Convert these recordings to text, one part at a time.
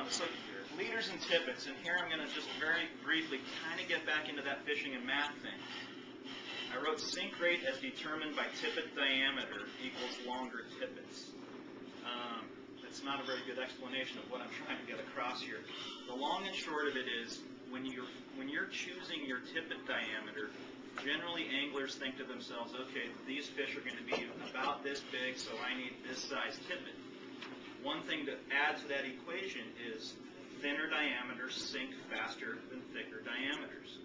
So leaders and tippets, and here I'm going to just very briefly kind of get back into that fishing and math thing. I wrote sink rate as determined by tippet diameter equals longer tippets. That's not a very good explanation of what I'm trying to get across here. The long and short of it is, when you're choosing your tippet diameter, generally anglers think to themselves, okay, these fish are going to be about this big, so I need this size tippet. One thing to add to that equation is thinner diameters sink faster than thicker diameters.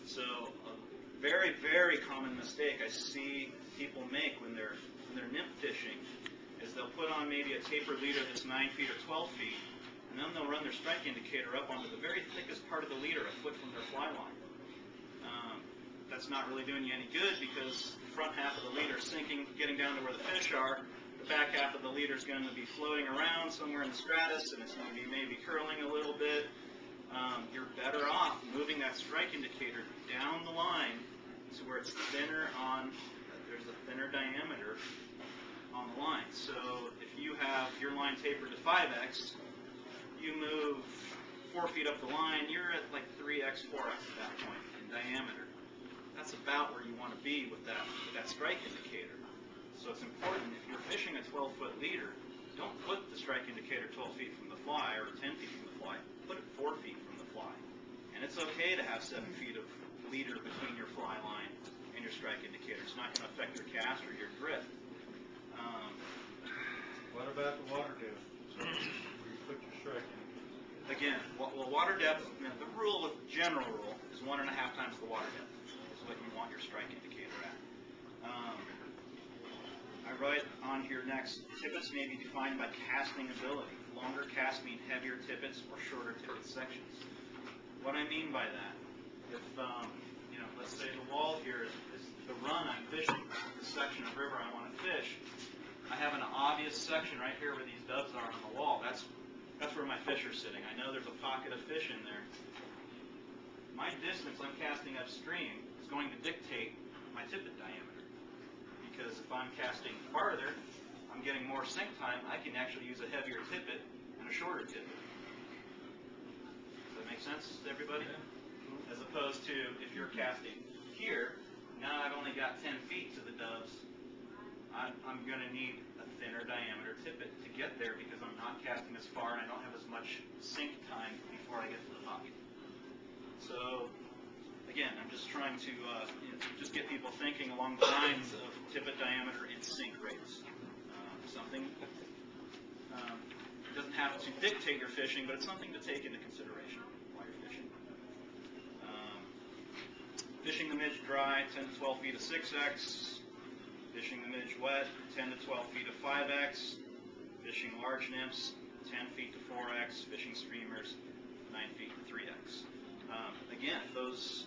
So a very, very common mistake I see people make when they're nymph fishing is they'll put on maybe a taper leader that's 9 feet or 12 feet, and then they'll run their strike indicator up onto the very thickest part of the leader, a foot from their fly line. That's not really doing you any good, because the front half of the leader is sinking, getting down to where the fish are. The back half of the leader is going to be floating around somewhere in the stratus, and it's going to be maybe curling a little bit. You're better off moving that strike indicator down the line to where it's thinner there's a thinner diameter on the line. So if you have your line tapered to 5x, you move 4 feet up the line, you're at like 3x, 4x at that point in diameter. That's about where you want to be with that strike indicator. So it's important, if you're fishing a 12-foot leader, don't put the strike indicator 12 feet from the fly or 10 feet from the fly. Put it 4 feet from the fly. And it's okay to have 7 feet of leader between your fly line and your strike indicator. It's not going to affect your cast or your drift. What about the water depth? So where you put your strike indicator? Again, well, water depth, the general rule is 1.5 times the water depth is what you want your strike indicator at. I write on here next, tippets may be defined by casting ability. Longer casts mean heavier tippets or shorter tippet sections. What I mean by that, if, let's say the wall here is the run I'm fishing, the section of river I want to fish, I have an obvious section right here where these doves are on the wall. That's where my fish are sitting. I know there's a pocket of fish in there. My distance I'm casting upstream is going to dictate my tippet diameter. Because if I'm casting farther, I'm getting more sink time. I can actually use a heavier tippet and a shorter tippet. Does that make sense to everybody? Yeah. As opposed to if you're casting here, now I've only got 10 feet to the doves. I'm going to need a thinner diameter tippet to get there because I'm not casting as far and I don't have as much sink time before I get to the pocket. So, again, I'm just trying to just get people thinking along the lines of tippet diameter and sink rates. Something doesn't have to dictate your fishing, but it's something to take into consideration while you're fishing. Fishing the midge dry, 10 to 12 feet of 6x. Fishing the midge wet, 10 to 12 feet of 5x. Fishing large nymphs, 10 feet to 4x. Fishing streamers, 9 feet to 3x. Again, if those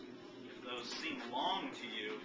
seem long to you,